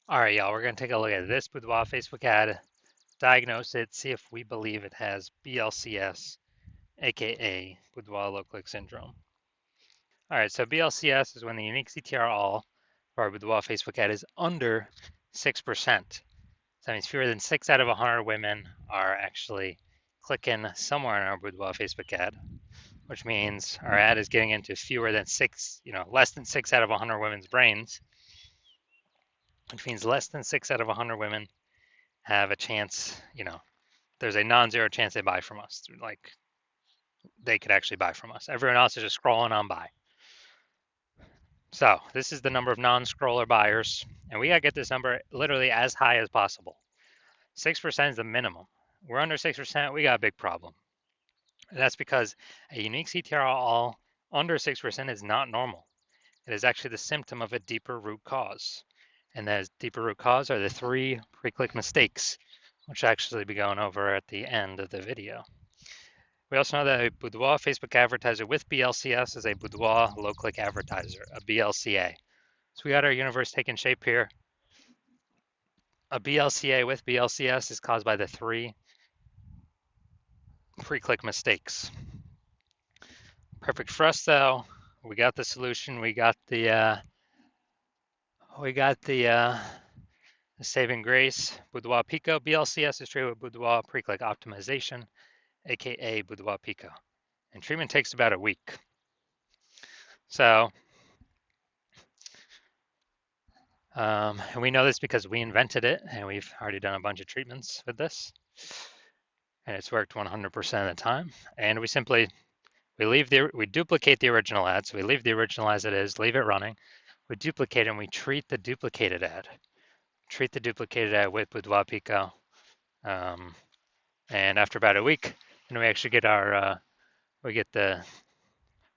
All right, y'all, we're going to take a look at this Boudoir Facebook ad, diagnose it, see if we believe it has BLCS, aka Boudoir low click syndrome. All right, so BLCS is when the unique CTR all for our Boudoir Facebook ad is under 6%. So that means fewer than 6 out of 100 women are actually clicking somewhere in our Boudoir Facebook ad, which means our ad is getting into fewer than 6, less than 6 out of 100 women's brains, which means less than 6 out of 100 women have a chance, there's a non-zero chance they buy from us. Like they could actually buy from us. Everyone else is just scrolling on by. So this is the number of non-scroller buyers, and we gotta get this number literally as high as possible. 6% is the minimum. We're under 6%, we got a big problem. And that's because a unique CTR all under 6% is not normal. It is actually the symptom of a deeper root cause. And those deeper root cause are the 3 pre-click mistakes, which I'll actually be going over at the end of the video. We also know that a Boudoir Facebook advertiser with BLCS is a Boudoir low-click advertiser, a BLCA. So we got our universe taking shape here. A BLCA with BLCS is caused by the 3 pre-click mistakes. Perfect for us though. We got the solution. We got the saving grace. Boudoir Pico BLCS is treated with Boudoir pre-click optimization, aka Boudoir Pico, and treatment takes about a week. So and we know this because we invented it, and we've already done a bunch of treatments with this, and it's worked 100% of the time. And we duplicate the original ad, so we leave the original as it is, leave it running. We duplicate and we treat the duplicated ad. Treat the duplicated ad with Boudoir Pico, and after about a week, then we actually get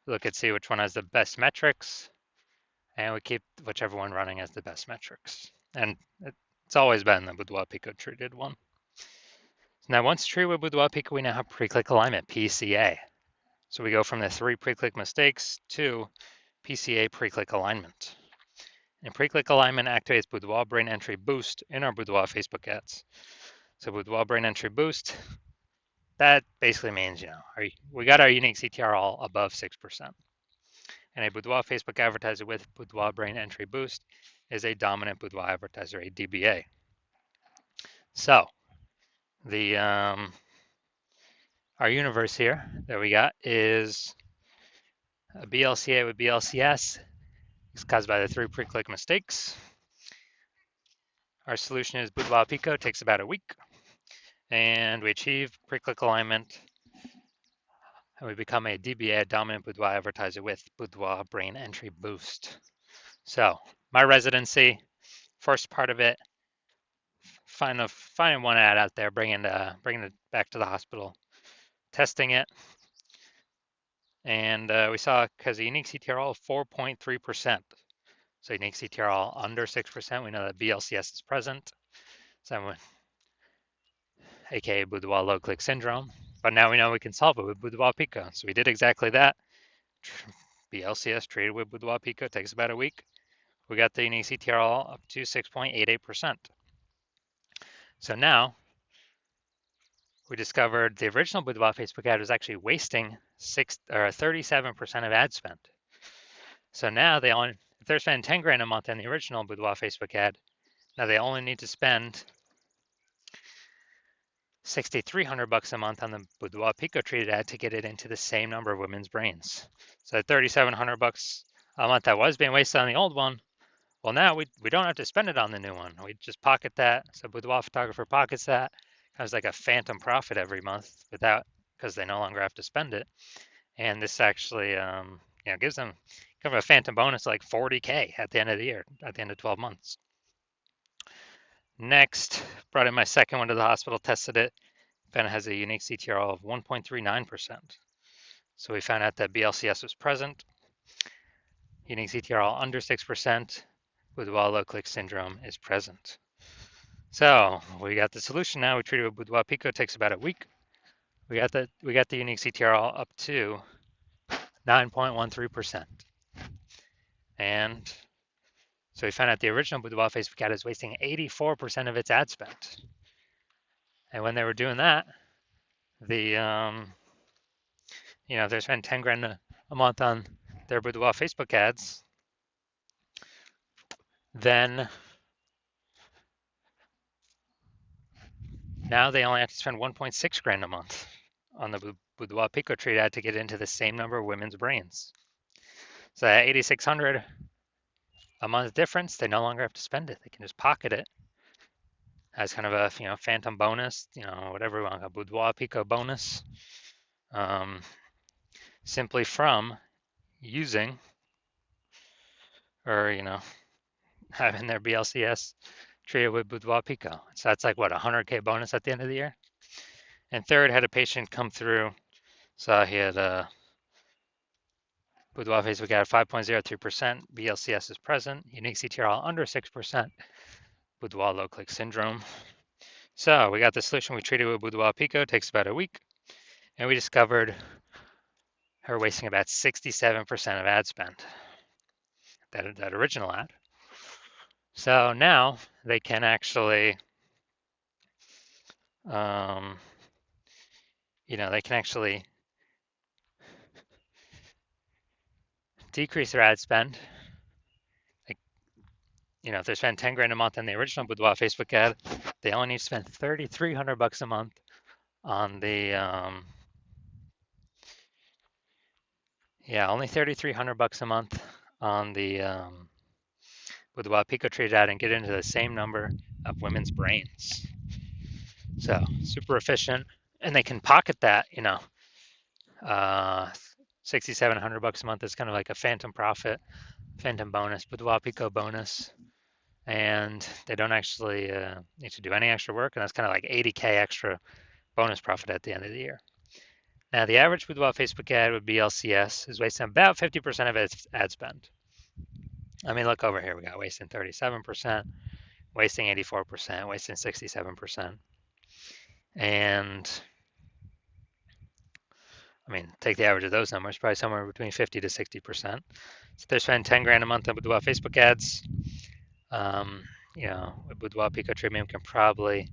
look and see which one has the best metrics, and we keep whichever one running as the best metrics. And it's always been the Boudoir Pico treated one. Now, once treated with Boudoir Pico, we now have pre-click alignment, PCA. So we go from the 3 pre-click mistakes to PCA pre-click alignment. And pre-click alignment activates Boudoir brain entry boost in our Boudoir Facebook ads. So Boudoir brain entry boost, that basically means, we got our unique CTR all above 6%. And a Boudoir Facebook advertiser with Boudoir brain entry boost is a dominant Boudoir advertiser, a DBA. So the our universe here that we got is a BLCA with BLCS. It's caused by the 3 pre-click mistakes. Our solution is Boudoir Pico, takes about a week, and we achieve pre-click alignment, and we become a DBA, a dominant Boudoir advertiser with Boudoir brain entry boost. So my residency, first part of it, finding one ad out there, bringing it back to the hospital, testing it, and we saw because the unique CTR all 4.3%. So unique CTR all under 6%. We know that BLCS is present, so aka Boudoir low click syndrome. But now we know we can solve it with Boudoir Pico. So we did exactly that. BLCS treated with Boudoir Pico takes about a week. We got the unique CTR all up to 6.88%. So now we discovered the original Boudoir Facebook ad was actually wasting 37% of ad spend. So now if they're spending 10 grand a month on the original Boudoir Facebook ad, now they only need to spend $6,300 a month on the Boudoir Pico treated ad to get it into the same number of women's brains. So $3,700 a month that was being wasted on the old one, well, now we don't have to spend it on the new one. We just pocket that. So Boudoir photographer pockets that. Kind of like a phantom profit every month because they no longer have to spend it. And this actually, gives them kind of a phantom bonus like 40K at the end of the year, at the end of 12 months. Next, brought in my second one to the hospital, tested it. Found it has a unique CTR of 1.39%. So we found out that BLCS was present. Unique CTR under 6%. Boudoir low click syndrome is present. So we got the solution now. We treated with Boudoir Pico. It takes about a week. We got the unique CTR up to 9.13%. And So we found out the original Boudoir Facebook ad is wasting 84% of its ad spend. And when they were doing that, if they spend 10 grand a month on their Boudoir Facebook ads, then now they only have to spend 1.6 grand a month on the Boudoir Pico Treat ad to get into the same number of women's brains. So that 8,600 a month difference, they no longer have to spend it. They can just pocket it as kind of a phantom bonus, whatever we want, a Boudoir Pico bonus, simply from using or having their BLCS treated with Boudoir Pico. So that's like what, 100K bonus at the end of the year. And third, had a patient come through, so he had a Boudoir Facebook ad 5.03%, BLCS is present, unique CTRL under 6%, Boudoir low click syndrome. So we got the solution we treated with Boudoir Pico, takes about a week, and we discovered her wasting about 67% of ad spend, that original ad. So now they can actually, decrease their ad spend. Like, if they spend 10 grand a month on the original Boudoir Facebook ad, they only need to spend 3,300 bucks a month on the only 3,300 bucks a month on the Boudoir Pico Treat ad and get into the same number of women's brains. So super efficient, and they can pocket that. 6,700 bucks a month is kind of like a phantom profit, phantom bonus, Boudoir Pico bonus, and they don't actually need to do any extra work, and that's kind of like 80K extra bonus profit at the end of the year. Now, the average Boudoir Facebook ad with BLCS is wasting about 50% of its ad spend. I mean, look over here. We got wasting 37%, wasting 84%, wasting 67%. And I mean, take the average of those numbers, probably somewhere between 50 to 60%. So they're spending 10 grand a month on Boudoir Facebook ads. With Boudoir Pico Treatment can probably,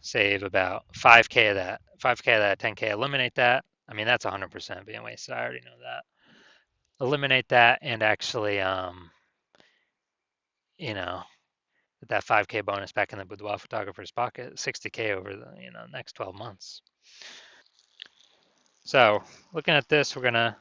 save about 5K of that. 5K of that, 10K, eliminate that. I mean, that's 100% being wasted. I already know that. Eliminate that and actually, that 5K bonus back in the Boudoir photographer's pocket, 60K over the, next 12 months. So looking at this, we're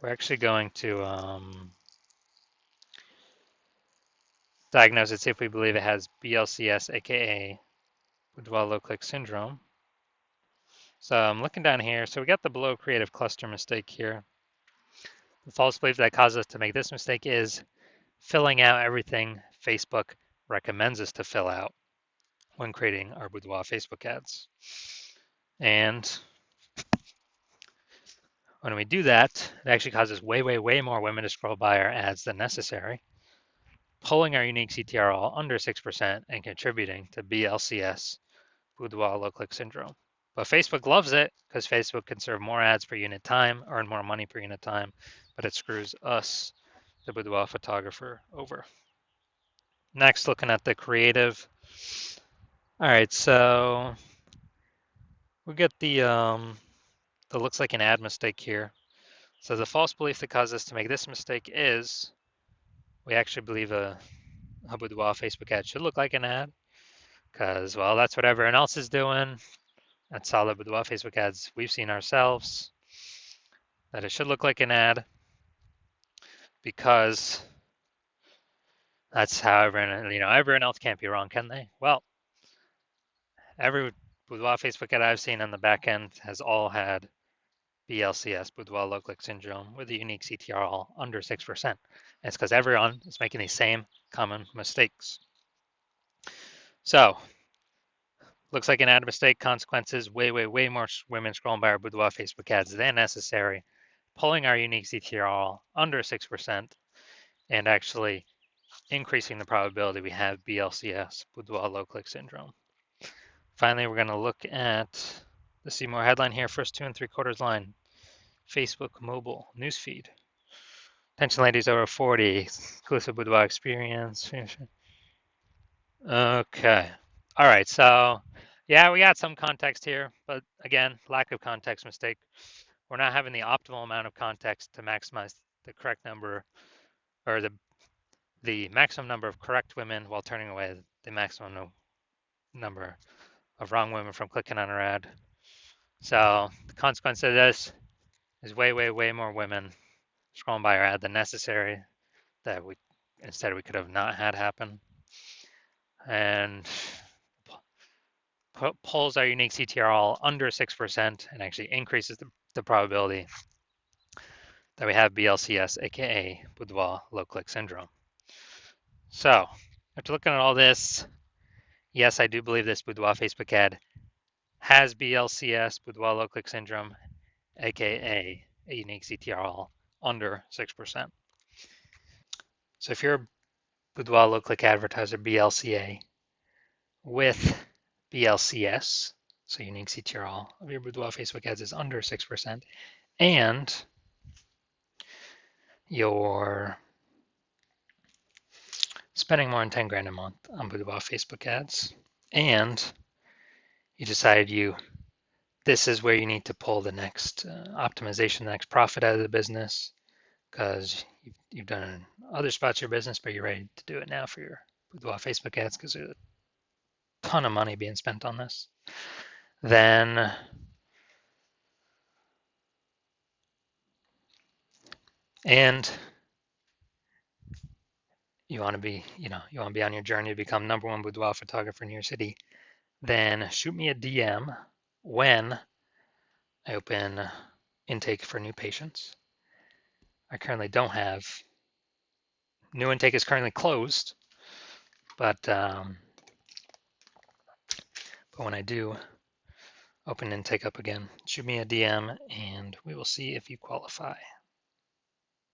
actually going to diagnose it, see if we believe it has BLCS, aka Boudoir low click syndrome. So I'm looking down here. So we got the below creative cluster mistake here. The false belief that causes us to make this mistake is filling out everything Facebook recommends us to fill out when creating our Boudoir Facebook ads. And when we do that, it actually causes way, way, way more women to scroll by our ads than necessary, pulling our unique CTRL under 6% and contributing to BLCS, Boudoir low click syndrome. But Facebook loves it because Facebook can serve more ads per unit time, earn more money per unit time, but it screws us, the Boudoir photographer, over. Next, looking at the creative. All right, so we get the looks like an ad mistake here. So the false belief that caused us to make this mistake is we actually believe a Boudoir Facebook ad should look like an ad because, well, that's what everyone else is doing. That's all the Boudoir Facebook ads we've seen ourselves, that it should look like an ad because that's how everyone else can't be wrong, can they? Well, every Boudoir Facebook ad I've seen on the back end has all had BLCS, Boudoir low click syndrome, with a unique CTRL under 6%. And it's because everyone is making these same common mistakes. So, looks like an ad mistake, consequences, way, way, way more women scrolling by our Boudoir Facebook ads than necessary, pulling our unique CTRL under 6%, and actually increasing the probability we have BLCS, Boudoir low click syndrome. Finally, we're going to look at the see more headline here, first 2 3/4 line, Facebook mobile newsfeed. Attention ladies over 40, exclusive boudoir experience. Okay. All right, so yeah, we got some context here, but again, lack of context mistake. We're not having the optimal amount of context to maximize the correct number or the maximum number of correct women while turning away the maximum number of wrong women from clicking on our ad. So the consequence of this is way, way, way more women scrolling by our ad than necessary that we could have not had happen. And pulls our unique CTRL under 6% and actually increases the probability that we have BLCS, aka Boudoir low click syndrome. So after looking at all this, yes, I do believe this Boudoir Facebook ad has BLCS, Boudoir low click syndrome, aka a unique CTRL under 6%. So if you're a Boudoir low click advertiser BLCA with BLCS, so unique CTRL of your Boudoir Facebook ads is under 6%, and you're spending more than 10 grand a month on Boudoir Facebook ads, and you decided this is where you need to pull the next optimization, the next profit out of the business, because you've done other spots of your business, but you're ready to do it now for your Boudoir Facebook ads because there's a ton of money being spent on this. Then and you want to be on your journey to become #1 boudoir photographer in your city, then shoot me a DM when I open intake for new patients. I currently don't have. New intake is currently closed, but when I do open intake up again, shoot me a DM and we will see if you qualify.